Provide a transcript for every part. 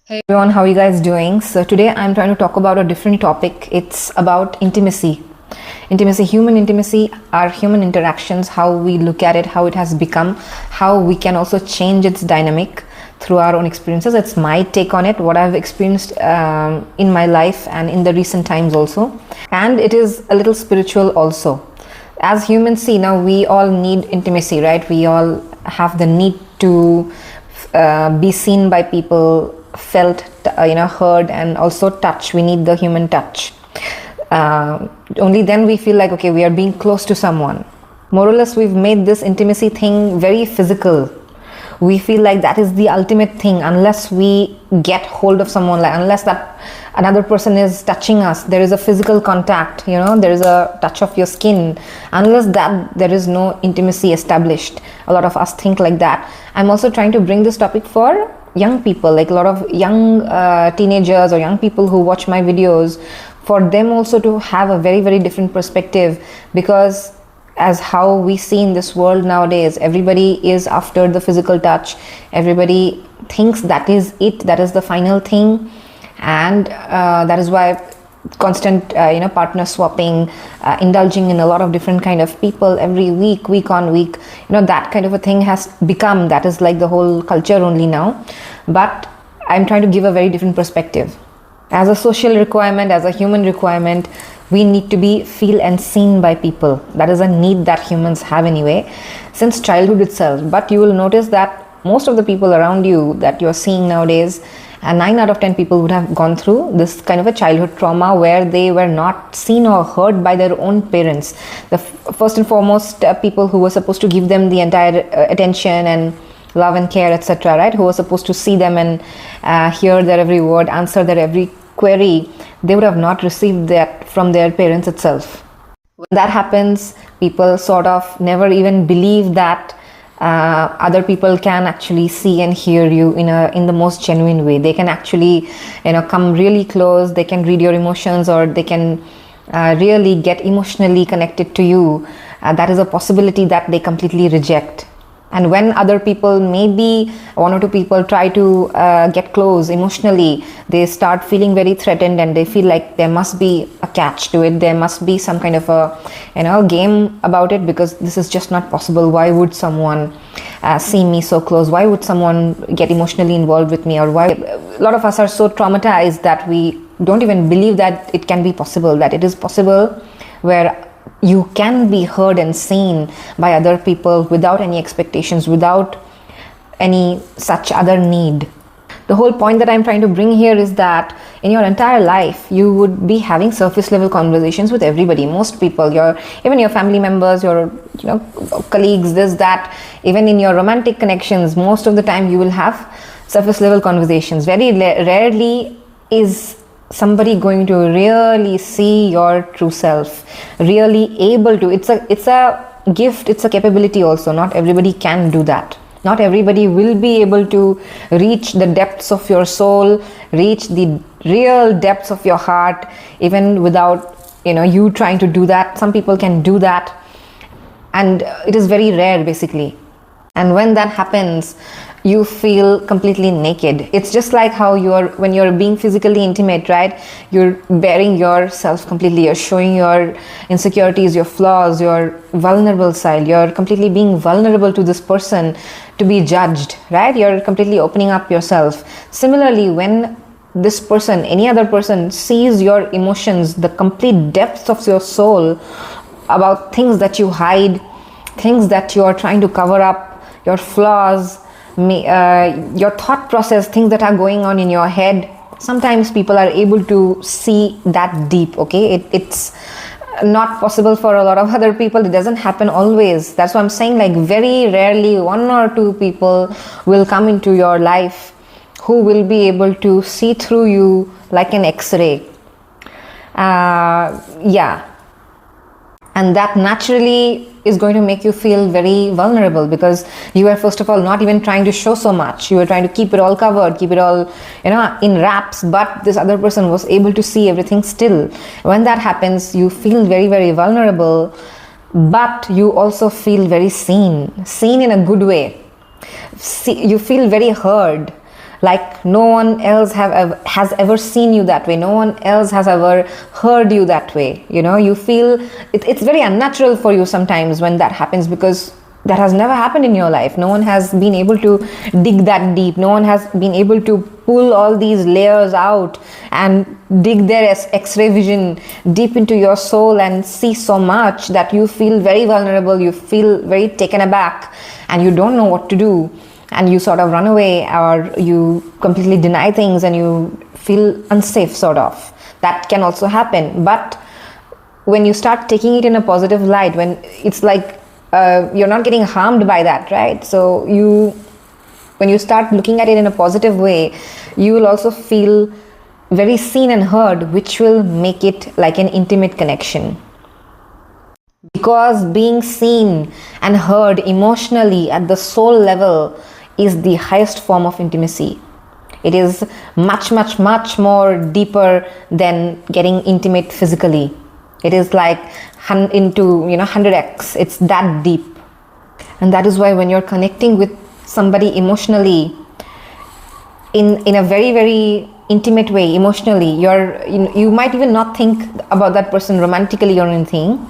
Hey everyone, how are you guys doing? So today I'm trying to talk about a different topic. It's about intimacy. Intimacy, human intimacy, our human interactions, how we look at it, how it has become, how we can also change its dynamic through our own experiences. It's my take on it, what I've experienced in my life and in the recent times also. And it is a little spiritual also. As humans, see, now we all need intimacy, right? We all have the need to be seen by people, felt, heard, and also touch. We need the human touch. Only then we feel like, okay, we are being close to someone. More or less, we've made this intimacy thing very physical. We feel like that is the ultimate thing. Unless we get hold of someone, like unless that another person is touching us, there is a physical contact, there is a touch of your skin. Unless that, there is no intimacy established. A lot of us think like that. I'm also trying to bring this topic for young people, like a lot of young teenagers or young people who watch my videos, for them also to have a very, very different perspective. Because as how we see in this world nowadays, everybody is after the physical touch. Everybody thinks that is it, that is the final thing. And that is why constant partner swapping, indulging in a lot of different kind of people every week on week, that kind of a thing has become, that is like the whole culture only now. But I'm trying to give a very different perspective. As a social requirement, as a human requirement, we need to be feel and seen by people. That is a need that humans have anyway, since childhood itself. But you will notice that most of the people around you that you're seeing nowadays, 9 out of 10 people would have gone through this kind of a childhood trauma where they were not seen or heard by their own parents. The first and foremost people who were supposed to give them the entire attention and love and care, etc., right? Who were supposed to see them and hear their every word, answer their every query, they would have not received that from their parents itself. When that happens, people sort of never even believe that other people can actually see and hear you in the most genuine way. They can actually come really close, they can read your emotions, or they can really get emotionally connected to you. That is a possibility that they completely reject. And when other people, maybe 1 or 2 people, try to get close emotionally, they start feeling very threatened, and they feel like there must be a catch to it. There must be some kind of a game about it, because this is just not possible. Why would someone see me so close? Why would someone get emotionally involved with me? Or why? A lot of us are so traumatized that we don't even believe that it can be possible, that it is possible where you can be heard and seen by other people without any expectations, without any such other need. The whole point that I'm trying to bring here is that in your entire life, you would be having surface level conversations with everybody, most people, even your family members, your colleagues, this, that. Even in your romantic connections, most of the time you will have surface level conversations. Very rarely is somebody going to really see your true self, really able to. It's a gift, it's a capability also. Not everybody can do that. Not everybody will be able to reach the depths of your soul, reach the real depths of your heart, even without you trying to do that. Some people can do that, and it is very rare basically. And when that happens, you feel completely naked. It's just like how when you're being physically intimate, right? You're bearing yourself completely. You're showing your insecurities, your flaws, your vulnerable side. You're completely being vulnerable to this person to be judged, right? You're completely opening up yourself. Similarly, when this person, any other person, sees your emotions, the complete depths of your soul, about things that you hide, things that you are trying to cover up, your flaws, your thought process, things that are going on in your head. Sometimes people are able to see that deep, okay? It's not possible for a lot of other people. It doesn't happen always. That's why I'm saying, like, very rarely 1 or 2 people will come into your life who will be able to see through you like an X-ray. And that naturally is going to make you feel very vulnerable, because you are, first of all, not even trying to show so much. You were trying to keep it all covered, keep it all in wraps, but this other person was able to see everything still. When that happens, you feel very, very vulnerable, but you also feel very seen in a good way. You feel very heard. like no one else has ever seen you that way, no one else has ever heard you that way. You feel it's very unnatural for you sometimes when that happens, because that has never happened in your life. No one has been able to dig that deep. No one has been able to pull all these layers out and dig their x-ray vision deep into your soul and see so much that you feel very vulnerable, you feel very taken aback, and you don't know what to do, and you sort of run away, or you completely deny things and you feel unsafe, sort of. That can also happen. But when you start taking it in a positive light, when it's like you're not getting harmed by that, right? So when you start looking at it in a positive way, you will also feel very seen and heard, which will make it like an intimate connection. Because being seen and heard emotionally at the soul level is the highest form of intimacy. It is much, much, much more deeper than getting intimate physically. It is like into 100x. It's that deep. And that is why when you're connecting with somebody emotionally in a very, very intimate way, emotionally, you might even not think about that person romantically or anything,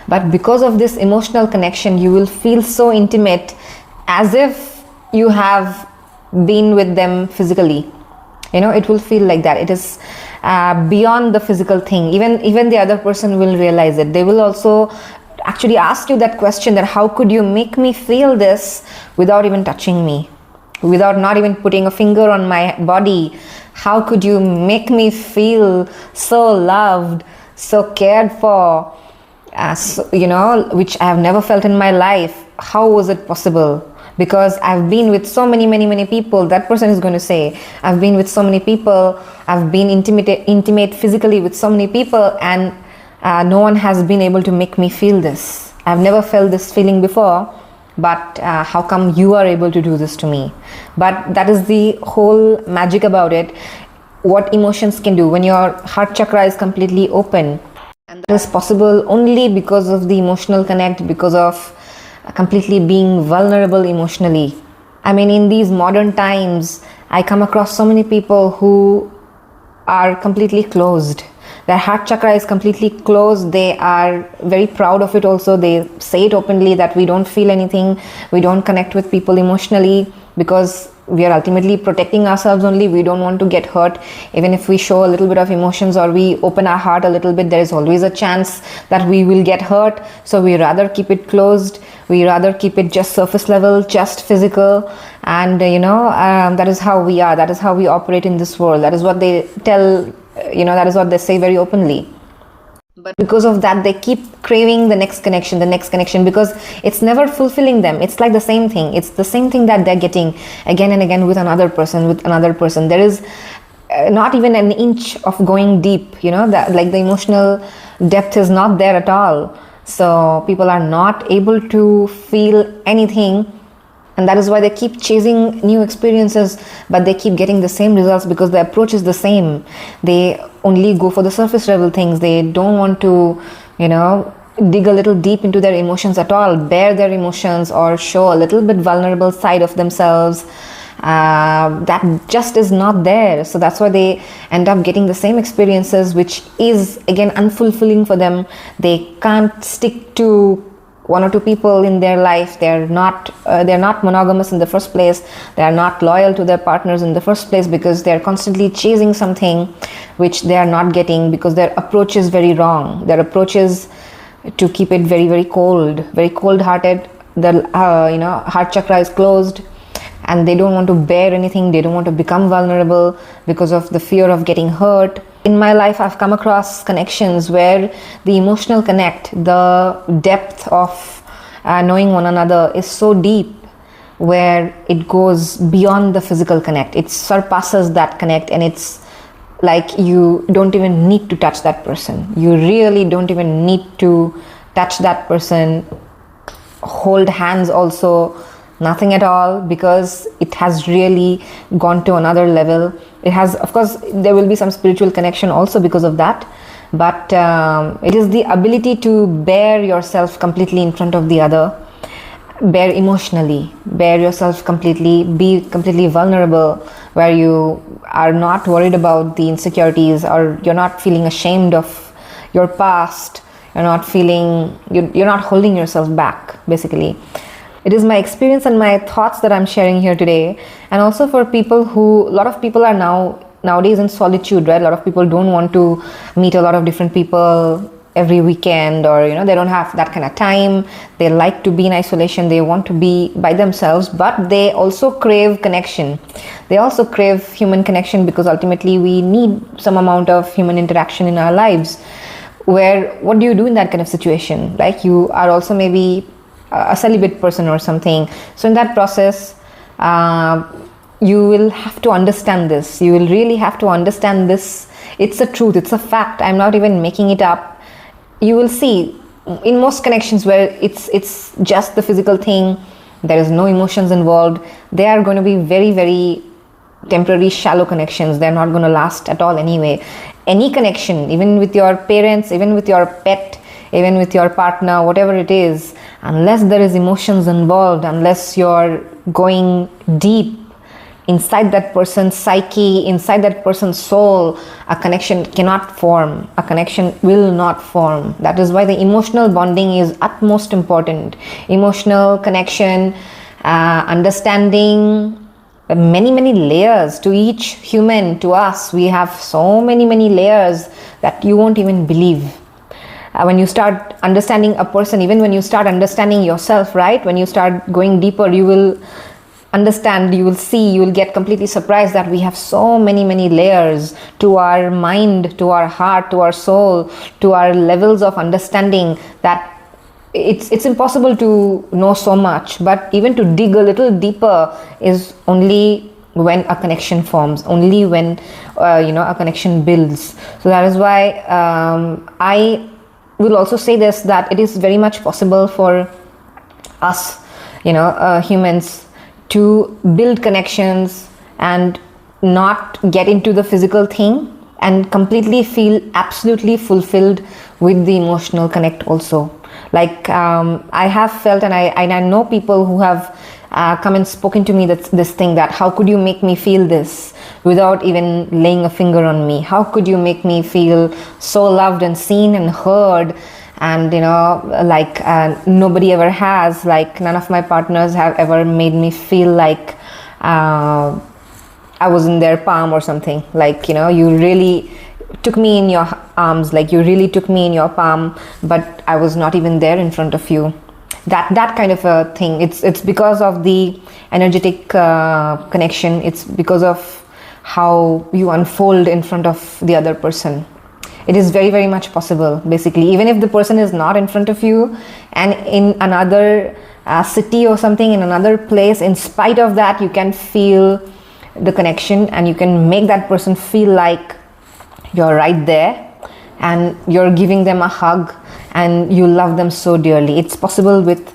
but because of this emotional connection, you will feel so intimate, as if you have been with them physically. It will feel like that. It is beyond the physical thing. Even the other person will realize it. They will also actually ask you that question, that how could you make me feel this without even touching me, without not even putting a finger on my body? How could you make me feel so loved, so cared for, which I have never felt in my life? How was it possible? Because I've been with so many people. That person is going to say, I've been with so many people, I've been intimate physically with so many people, and no one has been able to make me feel this. I've never felt this feeling before, but how come you are able to do this to me? But that is the whole magic about it, what emotions can do when your heart chakra is completely open. And that is possible only because of the emotional connect, because of completely being vulnerable emotionally. I mean, in these modern times, I come across so many people who are completely closed. Their heart chakra is completely closed. They are very proud of it also. They say it openly that we don't feel anything, we don't connect with people emotionally, because we are ultimately protecting ourselves only. We don't want to get hurt. Even if we show a little bit of emotions or we open our heart a little bit, there is always a chance that we will get hurt. So we rather keep it closed. We rather keep it just surface level, just physical. And that is how we are. That is how we operate in this world. That is what they tell, that is what they say very openly. But because of that, they keep craving the next connection, because it's never fulfilling them. It's like the same thing. It's the same thing that they're getting again and again with another person, There is not even an inch of going deep, that like the emotional depth is not there at all. So people are not able to feel anything. And that is why they keep chasing new experiences, but they keep getting the same results, because the approach is the same. They only go for the surface level things. They don't want to, dig a little deep into their emotions at all, bear their emotions, or show a little bit vulnerable side of themselves. That just is not there. So that's why they end up getting the same experiences, which is again unfulfilling for them. They can't stick to one or two people in their life. They're not monogamous in the first place. They are not loyal to their partners in the first place, because they're constantly chasing something which they are not getting, because their approach is very wrong. Their approach is to keep it very, very cold-hearted. The heart chakra is closed, and they don't want to bear anything. They don't want to become vulnerable because of the fear of getting hurt. In my life, I've come across connections where the emotional connect, the depth of knowing one another is so deep, where it goes beyond the physical connect. It surpasses that connect, and it's like you don't even need to touch that person. You really don't even need to touch that person, hold hands also, nothing at all, because it has really gone to another level. It has, of course, there will be some spiritual connection also because of that, but it is the ability to bear yourself completely in front of the other, bare emotionally, bare yourself completely, be completely vulnerable, where you are not worried about the insecurities, or you're not feeling ashamed of your past, you're not feeling, you're not holding yourself back, basically. It is my experience and my thoughts that I'm sharing here today. And also for people who, a lot of people are nowadays in solitude, right? A lot of people don't want to meet a lot of different people every weekend, or they don't have that kind of time. They like to be in isolation, they want to be by themselves, but they also crave connection. They also crave human connection, because ultimately we need some amount of human interaction in our lives. Where, what do you do in that kind of situation? Like, you are also maybe a celibate person or something. So in that process, you will have to understand this. You will really have to understand this. It's a truth, it's a fact. I'm not even making it up. You will see in most connections where it's just the physical thing, there is no emotions involved, they are going to be very, very temporary, shallow connections. They're not going to last at all anyway. Any connection, even with your parents, even with your pet, even with your partner, whatever it is, unless there is emotions involved, unless you're going deep inside that person's psyche, inside that person's soul, a connection cannot form. A connection will not form. That is why the emotional bonding is utmost important. Emotional connection, understanding, many layers to each human. To us, we have so many layers that you won't even believe. When you start understanding a person, even when you start understanding yourself, right? When you start going deeper, you will understand, you will see, you will get completely surprised that we have so many layers to our mind, to our heart, to our soul, to our levels of understanding, that it's impossible to know so much. But even to dig a little deeper is only when a connection forms, only when a connection builds. So that is why I will also say this, that it is very much possible for us, humans, to build connections and not get into the physical thing, and completely feel absolutely fulfilled with the emotional connect also. Like, I have felt, and I know people who have come and spoken to me this thing, that how could you make me feel this without even laying a finger on me? How could you make me feel so loved and seen and heard, and like nobody ever has. Like, none of my partners have ever made me feel like I was in their palm or something. Like, you really took me in your arms, like you really took me in your palm, but I was not even there in front of you. That kind of a thing. It's because of the energetic connection. It's because of how you unfold in front of the other person. It is very, very much possible, basically. Even if the person is not in front of you and in another city or something, in another place, in spite of that, you can feel the connection, and you can make that person feel like you're right there, and you're giving them a hug, and you love them so dearly. It's possible with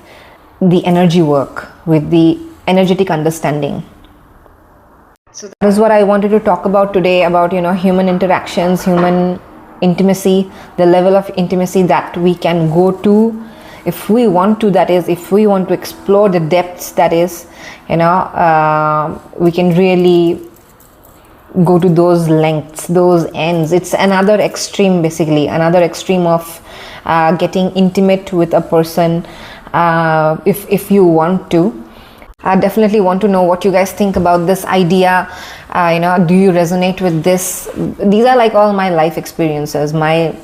the energy work, with the energetic understanding. So that is what I wanted to talk about today, about human interactions, human intimacy, the level of intimacy that we can go to if we want to. That is, if we want to explore the depths, that is, we can really go to those lengths, those ends. It's another extreme, basically, another extreme of getting intimate with a person, if you want to. I definitely want to know what you guys think about this idea. Do you resonate with this? These are like all my life experiences, my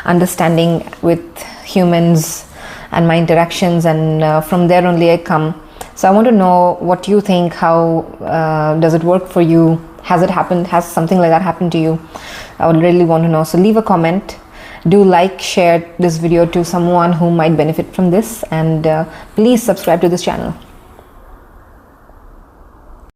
understanding with humans and my interactions, and from there only I come. So I want to know what you think. How does it work for you? Has it happened? Has something like that happened to you? I would really want to know. So leave a comment. Do like, share this video to someone who might benefit from this, and please subscribe to this channel.